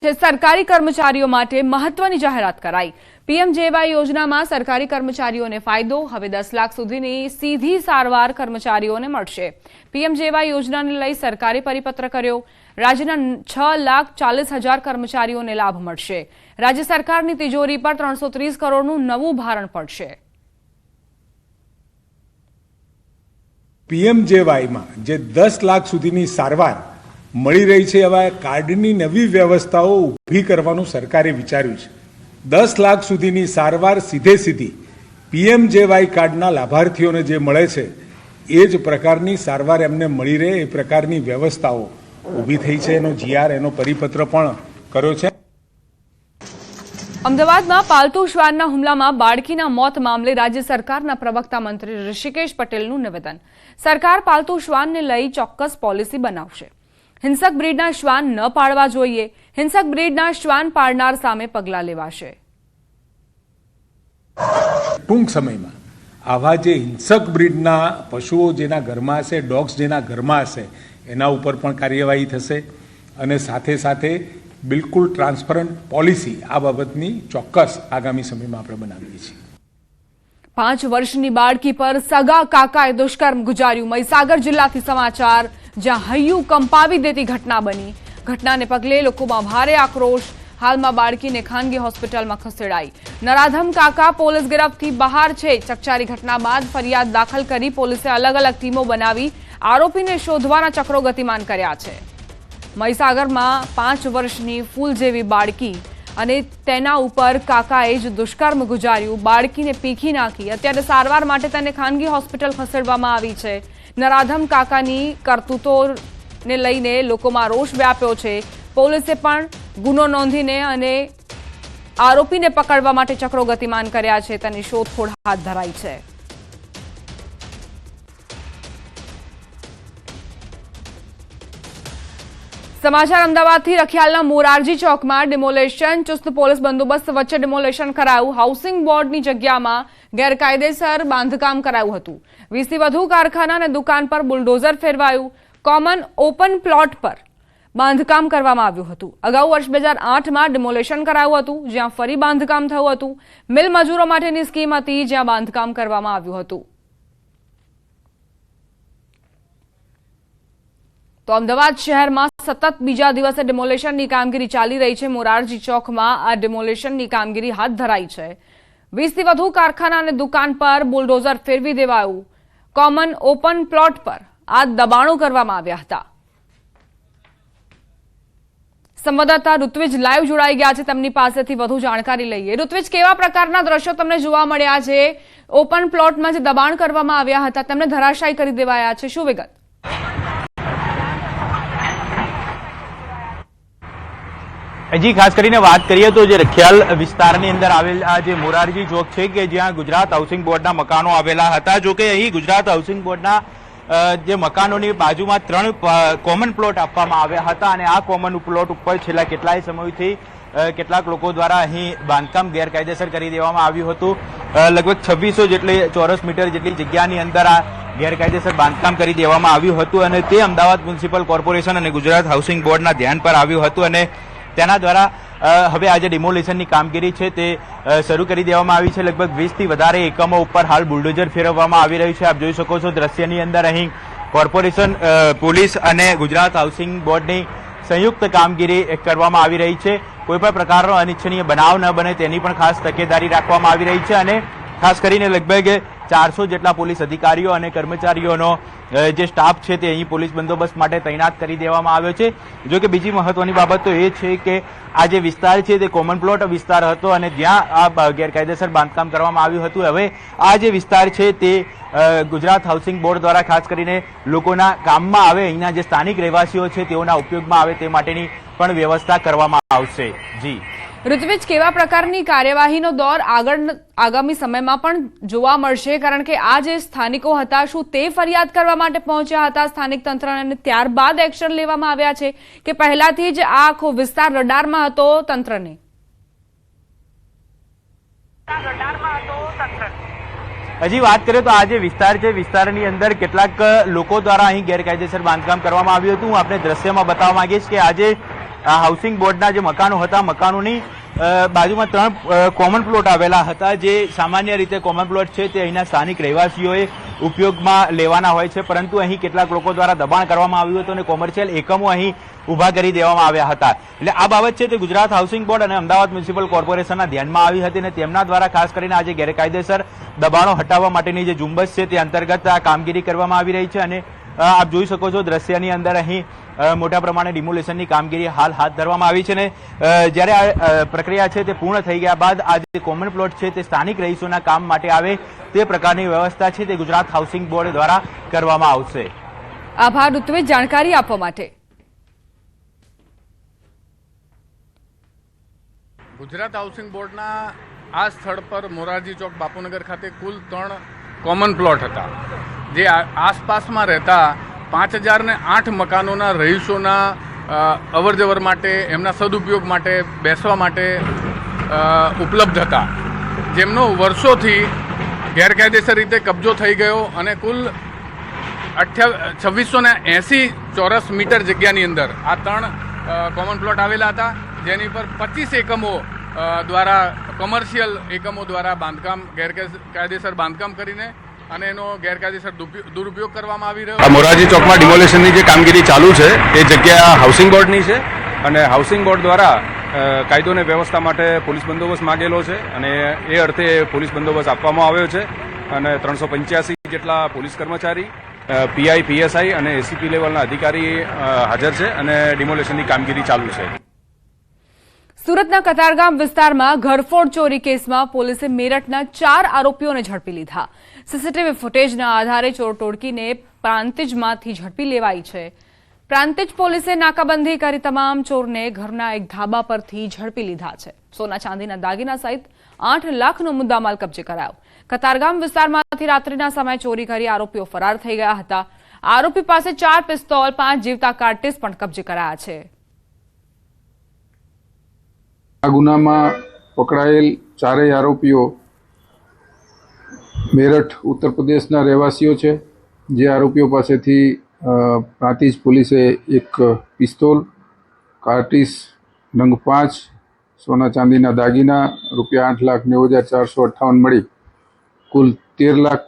સરકારી કર્મચારીઓ માટે મહત્વની જાહેરાત કરાઈ। પીએમજેવાય યોજનામાં સરકારી કર્મચારીઓને ફાયદો। હવે 10 લાખ સુધીની સીધી સારવાર કર્મચારીઓને મળશે। પીએમજેવાય યોજનાને લઈ સરકારે પરિપત્ર કર્યો। રાજ્યના 6,40,000 કર્મચારીઓને લાભ મળશે। રાજ્ય સરકારની તિજોરી પર 330 કરોડનું નવું ભારણ પડશે। પીએમજેવાયમાં જે 10 લાખ સુધીની સારવાર મળી રહી છે, એવા કાર્ડની નવી વ્યવસ્થાઓ ઊભી કરવાનું સરકારે વિચાર્યું છે। 10 લાખ સુધીની સારવાર સીધી પીએમજેવાય કાર્ડના લાભાર્થીઓને જે મળે છે, એ જ પ્રકારની સારવાર એમને મળી રહે એ પ્રકારની વ્યવસ્થાઓ ઊભી થઈ છે। એનો જીઆર, એનો પરિપત્ર પણ કર્યો છે। અમદાવાદમાં પાલતુ શ્વાનના હુમલામાં બાળકીના મોત મામલે રાજ્ય સરકારના પ્રવક્તા મંત્રી ઋષિકેશ પટેલનું નિવેદન। સરકાર પાલતુ શ્વાનને લઈ ચોક્કસ પોલિસી બનાવશે। હિંસક બ્રીડના શ્વાન ન પાળવા જોઈએ। હિંસક બ્રીડના શ્વાન પાળનાર સામે પગલાં લેવાશે। ટૂંક સમયમાં આવા જે હિંસક બ્રીડના પશુઓ જેના ઘરમાં હશે, ડોગ્સ જેના ઘરમાં હશે, એના ઉપર પણ કાર્યવાહી થશે અને સાથે સાથે બિલકુલ ટ્રાન્સપરન્ટ પોલિસી આ બાબતની ચોક્કસ આગામી સમયમાં આપણે બનાવીએ છીએ। 5 વર્ષની બાળકી પર સગા કાકાએ દુષ્કર્મ ગુજાર્યું। મહીસાગર જિલ્લાથી સમાચાર, જ્યાં હૈયું કંપાવી દેતી ઘટના બની। ઘટનાને પગલે લોકોમાં ભારે આક્રોશ। હાલમાં બાળકીને ખાનગી હોસ્પિટલમાં ખસેડાઈ। નરાધમ કાકા પોલીસ ગિરફથી બહાર છે। ચકચારી ઘટના બાદ ફરિયાદ દાખલ કરી પોલીસે અલગ અલગ ટીમો બનાવી આરોપીને શોધવાના ચક્રો ગતિમાન કર્યા છે। મહીસાગરમાં 5 વર્ષની ફૂલ જેવી બાળકી અને તેના ઉપર કાકાએ જ દુષ્કર્મ ગુજાર્યું। બાળકીને પીખી નાખી। અત્યારે સારવાર માટે તેને ખાનગી હોસ્પિટલ ખસેડવામાં આવી છે। નરાધમ કાકાની કરતૂતોને લઈને લોકોમાં રોષ વ્યાપ્યો છે। પોલીસે પણ ગુનો નોંધીને અને આરોપીને પકડવા માટે ચક્રો ગતિમાન કર્યા છે। તેની શોધખોળ હાથ ધરાઈ છે। સમાચાર અમદાવાદથી। રખિયાલના મોરારજી ચોકમાં ડિમોલેશન। ચુસ્ત પોલીસ બંદોબસ્ત વચ્ચે ડિમોલેશન કરાયું। હાઉસિંગ બોર્ડની જગ્યામાં ગેરકાયદેસર બાંધકામ કરાયું હતું। 20થી વધુ કારખાના અને દુકાન પર બુલડોઝર ફેરવાયું। કોમન ઓપન પ્લોટ પર બાંધકામ કરવામાં આવ્યું હતું। અગાઉ વર્ષ 2008માં ડિમોલેશન કરાયું હતું, જ્યાં ફરી બાંધકામ થયું હતું। મિલ મજૂરો માટેની સ્કીમ હતી, જ્યાં બાંધકામ કરવામાં આવ્યું હતું। તો અમદાવાદ શહેરમાં સતત બીજા દિવસે ડિમોલેશનની કામગીરી ચાલી રહી છે। મોરારજી ચોકમાં આ ડિમોલેશનની કામગીરી હાથ ધરાઈ છે। 20થી વધુ કારખાના અને દુકાન પર બુલડોઝર ફેરવી દેવાયું। કોમન ઓપન પ્લોટ પર આ દબાણો કરવામાં આવ્યા હતા। સંવાદદાતા ઋત્વિજ લાઈવ જોડાઈ ગયા છે, તેમની પાસેથી વધુ જાણકારી લઈએ। ઋત્વિજ, કેવા પ્રકારના દ્રશ્યો તમને જોવા મળ્યા છે? ઓપન પ્લોટમાં જે દબાણ કરવામાં આવ્યા હતા તેમને ધરાશાયી કરી દેવાયા છે, શું વિગત? જી, ખાસ કરીને વાત કરીએ તો જે રખિયાલ વિસ્તારની અંદર આવેલ આ જે મોરારજી ચોક છે કે જ્યાં ગુજરાત હાઉસિંગ બોર્ડના મકાનો આવેલા હતા। જો કે અહીં ગુજરાત હાઉસિંગ બોર્ડના જે મકાનોની બાજુમાં 3 કોમન પ્લોટ આપવામાં આવ્યા હતા અને આ કોમન પ્લોટ ઉપર છેલ્લા કેટલાય સમયથી કેટલાક લોકો દ્વારા અહીં બાંધકામ ગેરકાયદેસર કરી દેવામાં આવ્યું હતું। લગભગ 2600 જેટલી ચોરસ મીટર જેટલી જગ્યાની અંદર આ ગેરકાયદેસર બાંધકામ કરી દેવામાં આવ્યું હતું અને તે અમદાવાદ મ્યુનિસિપલ કોર્પોરેશન અને ગુજરાત હાઉસિંગ બોર્ડના ધ્યાન પર આવ્યું હતું અને તેના દ્વારા હવે આજે ડિમોલિશનની કામગીરી છે તે શરૂ કરી દેવામાં આવી છે। લગભગ 20થી વધારે એકમો ઉપર હાલ બુલડોઝર ફેરવવામાં આવી રહ્યું છે। આપ જોઈ શકો છો દ્રશ્યની અંદર અહીં કોર્પોરેશન, પોલીસ અને ગુજરાત હાઉસિંગ બોર્ડની સંયુક્ત કામગીરી કરવામાં આવી રહી છે। કોઈપણ પ્રકારનો અનિચ્છનીય બનાવ ન બને તેની પણ ખાસ તકેદારી રાખવામાં આવી રહી છે અને ખાસ કરીને લગભગ 400 જેટલા પોલીસ અધિકારીઓ અને કર્મચારીઓનો જે સ્ટાફ છે તે અહીં પોલીસ બંદોબસ્ત માટે તૈનાત કરી દેવામાં આવ્યો છે। જો કે બીજી મહત્વની બાબત તો એ છે કે આ જે વિસ્તાર છે તે કોમન પ્લોટ વિસ્તાર હતો અને જ્યાં આ ગેરકાયદેસર બાંધકામ કરવામાં આવ્યું હતું, હવે આ જે વિસ્તાર છે તે ગુજરાત હાઉસિંગ બોર્ડ દ્વારા ખાસ કરીને લોકોના કામમાં આવે, અહીંના જે સ્થાનિક રહેવાસીઓ છે તેઓના ઉપયોગમાં આવે તે માટેની પણ વ્યવસ્થા કરવામાં આવશે। જી ઋત્વિજ, કેવા પ્રકારની કાર્યવાહીનો દોર આગામી સમયમાં પણ જોવા મળશે? કારણ કે આ જે સ્થાનિકો હતા, શું તે ફરિયાદ કરવા માટે પહોંચ્યા હતા સ્થાનિક તંત્રને અને ત્યારબાદ એક્શન લેવામાં આવ્યા છે કે પહેલાથી જ આ આખો વિસ્તાર રડારમાં હતો તંત્રને? હજી વાત કરીએ તો આ જે વિસ્તાર છે, વિસ્તારની અંદર કેટલાક લોકો દ્વારા અહીં ગેરકાયદેસર બાંધકામ કરવામાં આવ્યું હતું। હું આપણે દ્રશ્યમાં બતાવવા માંગીશ કે આજે આ હાઉસિંગ બોર્ડના જે મકાનો હતા, મકાનોની બાજુમાં 3 કોમન પ્લોટ આવેલા હતા, જે સામાન્ય રીતે કોમન પ્લોટ છે તે અહીંના સ્થાનિક રહેવાસીઓએ ઉપયોગમાં લેવાના હોય છે, પરંતુ અહીં કેટલાક લોકો દ્વારા દબાણ કરવામાં આવ્યું હતું અને કોમર્શિયલ એકમો અહીં ઉભા કરી દેવામાં આવ્યા હતા. એટલે આ બાબત છે તે ગુજરાત હાઉસિંગ બોર્ડ અને અમદાવાદ મ્યુનિસિપલ કોર્પોરેશનના ધ્યાનમાં આવી હતી અને તેમના દ્વારા ખાસ કરીને આજે ગેરકાયદેસર દબાણો હટાવવા માટેની જે ઝુંબશ છે તે અંતર્ગત આ કામગીરી કરવામાં આવી રહી છે. અને આપ જોઈ શકો છો દ્રશ્યની અંદર અહીં મોટા પ્રમાણે ડિમોલેશનની કામગીરી હાલ હાથ ધરવામાં આવી છે. અને જ્યારે આ પ્રક્રિયા છે તે પૂર્ણ થઈ ગયા બાદ આ જે કોમન પ્લોટ છે તે સ્થાનિક રહીશોના કામ માટે આવે તે પ્રકારની વ્યવસ્થા છે તે ગુજરાત હાઉસિંગ બોર્ડ દ્વારા કરવામાં આવશે. આભાર ઋત્વિજ જાણકારી આપવા માટે. ગુજરાત હાઉસિંગ બોર્ડના આ સ્થળ પર મોરારજી ચોક બાપુનગર ખાતે કુલ 3 કોમન પ્લોટ હતા, જે આસપાસમાં રહેતા 5008 મકાનોના રહીશોના અવરજવર માટે, એમના સદુપયોગ માટે, બેસવા માટે ઉપલબ્ધ હતા, જેમનો વર્ષોથી ગેરકાયદેસર રીતે કબજો થઈ ગયો અને કુલ 2680 ચોરસ મીટર જગ્યાની અંદર આ 3 કોમન પ્લોટ આવેલા હતા, જેની પર 25 એકમો દ્વારા કોમર્શિયલ એકમો દ્વારા ગેરકાયદેસર બાંધકામ કરીને અને એનો ગેરકાયદેસર દુરુપયોગ કરવામાં આવી રહ્યો. મોરારજી ચોકમાં ડિમોલેશનની જે કામગીરી ચાલુ છે એ જગ્યા હાઉસિંગ બોર્ડની છે અને હાઉસિંગ બોર્ડ દ્વારા કાયદો અને વ્યવસ્થા માટે પોલીસ બંદોબસ્ત માગેલો છે અને એ અર્થે પોલીસ બંદોબસ્ત આપવામાં આવ્યો છે અને 385 જેટલા પોલીસ કર્મચારી, પીઆઈ, પીએસઆઈ અને એસીપી લેવલના અધિકારી હાજર છે અને ડિમોલેશનની કામગીરી ચાલુ છે. સુરતના કતારગામ વિસ્તારમાં ઘરફોડ ચોરી કેસમાં પોલીસે મેરઠના 4 આરોપીઓને ઝડપી લીધા. સીસીટીવી ફૂટેજના આધારે ચોર ટોળકીને પ્રાંતિજમાંથી ઝડપી લેવાઈ છે. પ્રાંતિજ પોલીસે નાકાબંધી કરી તમામ ચોરને ઘરના એક ધાબા પરથી ઝડપી લીધા છે. સોના ચાંદીના દાગીના સહિત 8 લાખનો મુદ્દામાલ કબજે કરાયો. કતારગામ વિસ્તારમાંથી રાત્રિના સમયે ચોરી કરી આરોપીઓ ફરાર થઈ ગયા હતા. આરોપી પાસે 4 પિસ્તોલ, 5 જીવતા કાર્ટિસ પણ કબજે કરાયા છે. આ ગુનામાં પકડાયેલ 4 આરોપીઓ મેરઠ ઉત્તર પ્રદેશના રહેવાસીઓ છે. જે આરોપીઓ પાસેથી પ્રાંતિજ પોલીસે એક પિસ્તોલ, કાર્ટિસ નંગ 5, સોના ચાંદીના દાગીના રૂપિયા 8,90,458 મળી કુલ 13,50,000